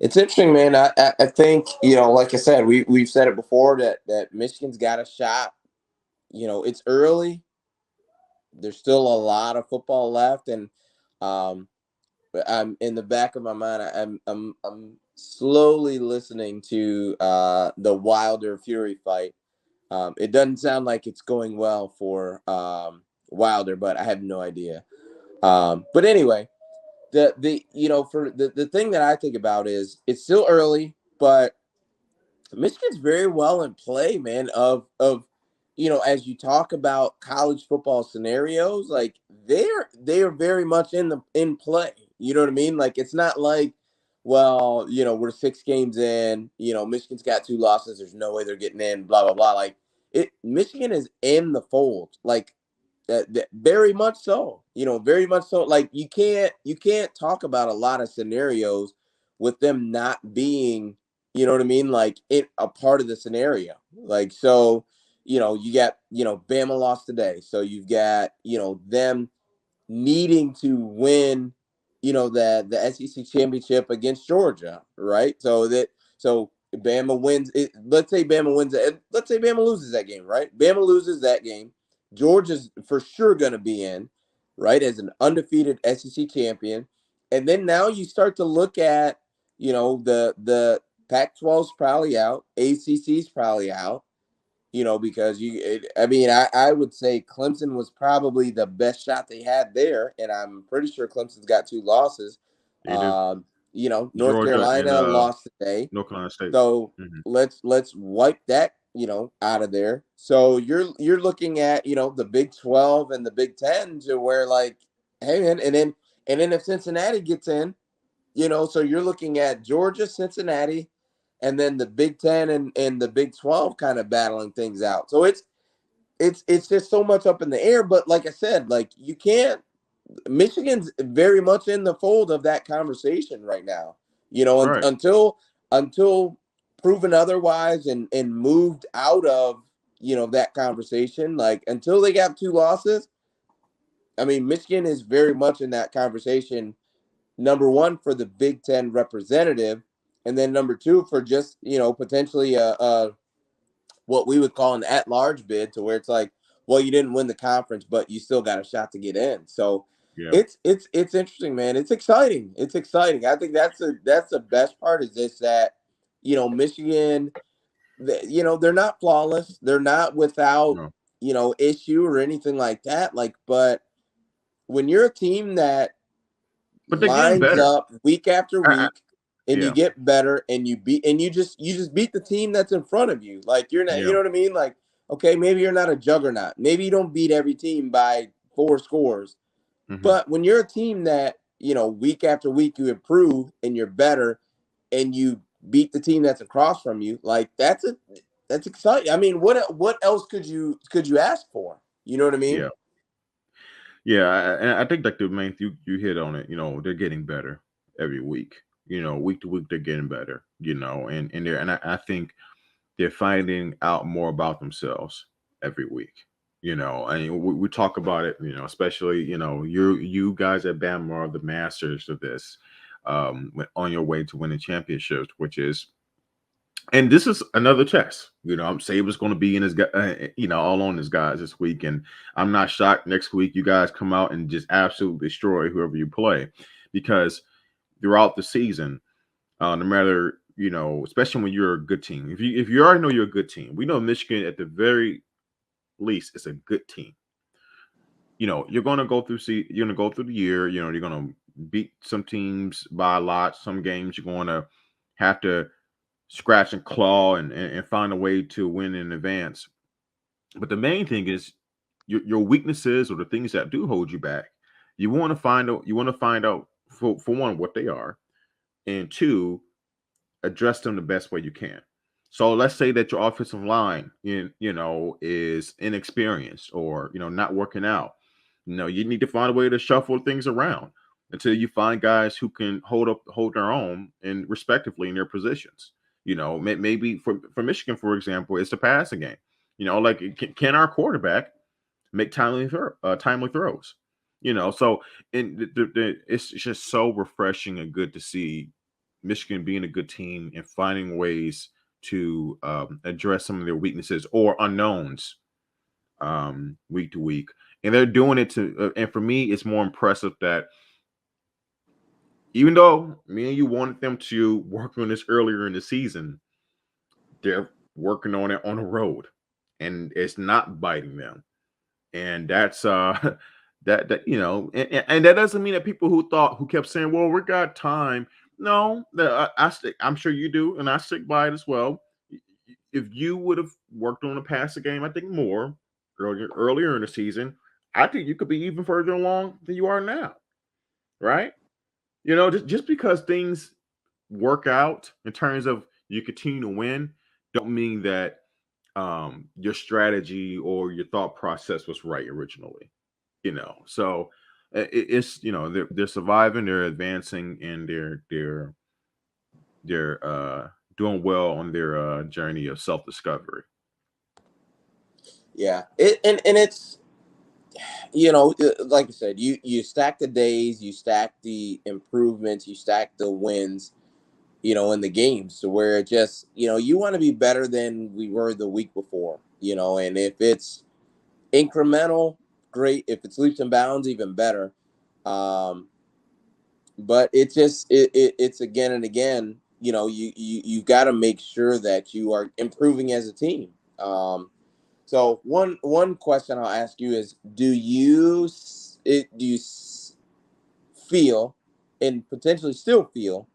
It's interesting, man. I think like I said, we've said it before that Michigan's got a shot. It's early. There's still a lot of football left, and um, I'm in the back of my mind. I'm slowly listening to the Wilder Fury fight. It doesn't sound like it's going well for Wilder, but I have no idea. But anyway, for the thing that I think about is it's still early, but Michigan's very well in play, man. As you talk about college football scenarios, like they are very much in play. You know what I mean? Like it's not like, well, we're 6 games in. Michigan's got 2 losses. There's no way they're getting in. Blah blah blah. Like it, Michigan is in the fold. Like very much so. Very much so. Like you can't talk about a lot of scenarios with them not being, you know what I mean, like it a part of the scenario. Like so, you got Bama lost today, so you've got them needing to win, the SEC championship against Georgia, right? So Bama wins it. Let's say Bama wins it. Let's say Bama loses that game, right? Bama loses that game. Georgia's for sure going to be in, right, as an undefeated SEC champion. And then now you start to look at, the Pac-12's probably out, ACC's probably out, because I would say Clemson was probably the best shot they had there, and I'm pretty sure Clemson's got 2 losses. They do. North Georgia and Carolina lost today, North Carolina State. so Hmm. let's wipe that out of there. So you're looking at the Big 12 and the Big 10 to where like, hey man, and then if Cincinnati gets in, so you're looking at Georgia, Cincinnati, and then the Big 10 and the Big 12 kind of battling things out. So it's just so much up in the air. But like I said, like you can't. Michigan's very much in the fold of that conversation right now. Right. Until proven otherwise and moved out of that conversation. Like until they got 2 losses, I mean, Michigan is very much in that conversation. Number one for the Big Ten representative, and then number two for just potentially a what we would call an at-large bid, to where it's like, well, you didn't win the conference, but you still got a shot to get in. So Yeah. it's interesting, man. It's exciting. It's exciting. I think that's the best part is this that Michigan, they're not flawless. They're not without No. issue or anything like that. Like, but when you're a team that But they're getting lines better. up week after I, week and you yeah. get better and you just beat the team that's in front of you. Like you're not, you Yeah. know what I mean? Like, okay, maybe you're not a juggernaut. Maybe you don't beat every team by 4 scores. Hmm. But when you're a team that, week after week you improve and you're better and you beat the team that's across from you, like that's exciting. I mean, what else could you ask for? You know what I mean? Yeah. Yeah. And I think like the main you hit on it. They're getting better every week. Week to week they're getting better. And I think they're finding out more about themselves every week. And we talk about it. Especially you guys at Bama are the masters of this. On your way to winning championships, which is, and this is another test. I'm Saban's going to be in his, all on his guys this week, and I'm not shocked. Next week, you guys come out and just absolutely destroy whoever you play, because throughout the season, no matter especially when you're a good team, if you already know you're a good team, we know Michigan at the very least is a good team. You're going to go through. You're going to go through the year. You're going to beat some teams by a lot. Some games you're going to have to scratch and claw and find a way to win in advance. But the main thing is your weaknesses, or the things that do hold you back. You want to find out. You want to find out for one what they are, and two, address them the best way you can. So let's say that your offensive line, is inexperienced, or not working out. You need to find a way to shuffle things around until you find guys who can hold their own and respectively in their positions. Maybe for Michigan, for example, it's the passing game. Like can our quarterback make timely throws? So it's just so refreshing and good to see Michigan being a good team and finding ways to address some of their weaknesses or unknowns week to week. And they're doing it and for me, it's more impressive that even though me and you wanted them to work on this earlier in the season, they're working on it on the road and it's not biting them. And that's that and that doesn't mean that people who kept saying, well, we got time. No, I stick, I'm sure you do, and I stick by it as well. If you would have worked on the passing game, I think more earlier in the season, I think you could be even further along than you are now, right? Just because things work out in terms of you continue to win, don't mean that your strategy or your thought process was right originally. So it's they're surviving, they're advancing, and they're doing well on their journey of self-discovery. Yeah, and it's like I said, you stack the days, you stack the improvements, you stack the wins, in the games to where it just, you want to be better than we were the week before, and if it's incremental, great. If it's leaps and bounds, even better. Um, but it's just it's again and again. You got to make sure that you are improving as a team. So one question I'll ask you is: do you feel and potentially still feel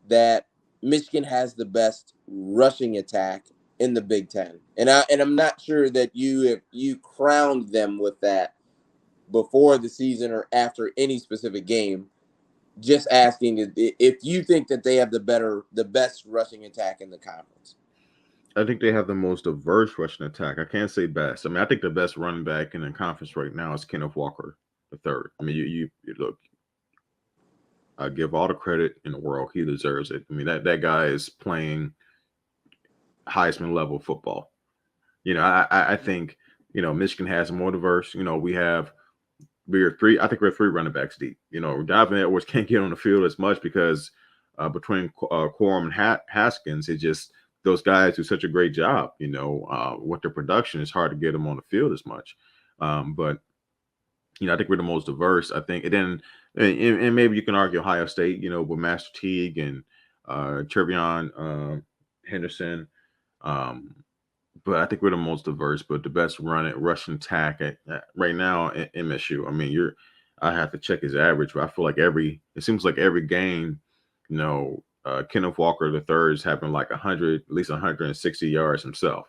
that Michigan has the best rushing attack in the Big Ten? And I'm not sure that you crowned them with that before the season or after any specific game. Just asking if you think that they have the best rushing attack in the conference. I think they have the most diverse rushing attack. I can't say best. I mean, I think the best running back in the conference right now is Kenneth Walker the third. I mean, you look. I give all the credit in the world. He deserves it. I mean, that guy is playing Heisman level football. I think Michigan has more diverse. We're three. I think we're three running backs deep. Donovan Edwards can't get on the field as much because between Quorum and Haskins, it just those guys do such a great job. With their production, it's hard to get them on the field as much. But I think we're the most diverse. I think, and maybe you can argue Ohio State. With Master Teague and Trevion Henderson. Um, but I think we're the most diverse, but the best rushing attack right now at MSU. I mean, I have to check his average, but I feel like it seems like every game, Kenneth Walker the third is having like at least 160 yards himself,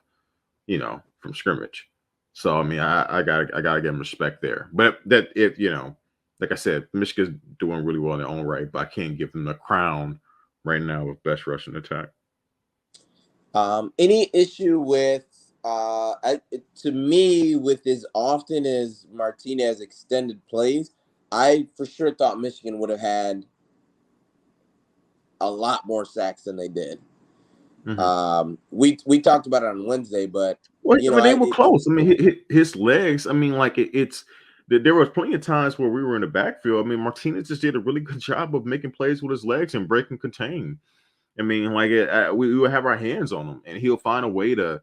from scrimmage. So I mean, I gotta give him respect there. But that if like I said, Michigan's doing really well in their own right, but I can't give them the crown right now of best rushing attack. Any issue with to me with as often as Martinez extended plays, I for sure thought Michigan would have had a lot more sacks than they did. Mhm. We talked about it on Wednesday, but Well, you I know, mean, they I were it, close. I mean, his legs. I mean, like there was plenty of times where we were in the backfield. I mean, Martinez just did a really good job of making plays with his legs and breaking contain. I mean, like we would have our hands on him, and he'll find a way to,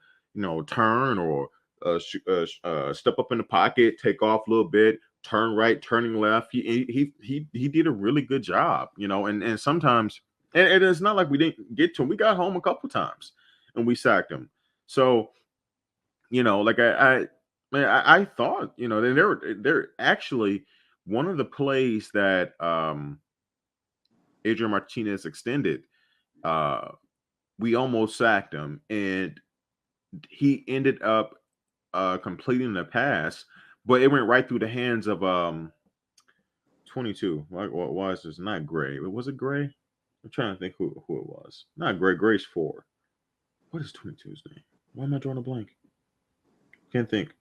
turn or step up in the pocket, take off a little bit, turn right, turning left. He did a really good job, and sometimes, and it's not like we didn't get to him. We got home a couple times, and we sacked him. So like I thought, they're actually one of the plays that Adrian Martinez extended. Uh, we almost sacked him, and he ended up completing the pass, but it went right through the hands of 22. Why is this not Gray? Was it Gray? I'm trying to think who it was. Not Gray. Gray's 4. What is 22's name? Why am I drawing a blank? Can't think.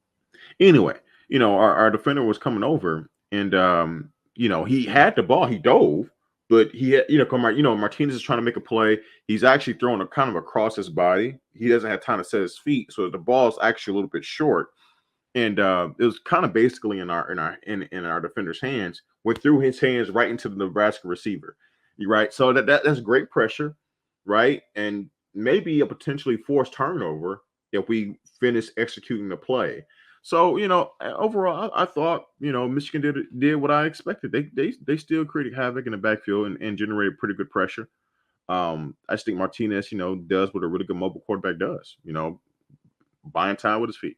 Anyway, our defender was coming over, and he had the ball. He dove, but he had, come on, Martinez is trying to make a play. He's actually throwing a kind of across his body. He doesn't have time to set his feet, so the ball is actually a little bit short. And it was kind of basically in our defender's hands. Went through his hands right into the Nebraska receiver. right? So that's great pressure, right? And maybe a potentially forced turnover if we finish executing the play. So overall, I thought Michigan did what I expected. They still created havoc in the backfield and generated pretty good pressure. I just think Martinez, does what a really good mobile quarterback does. Buying time with his feet.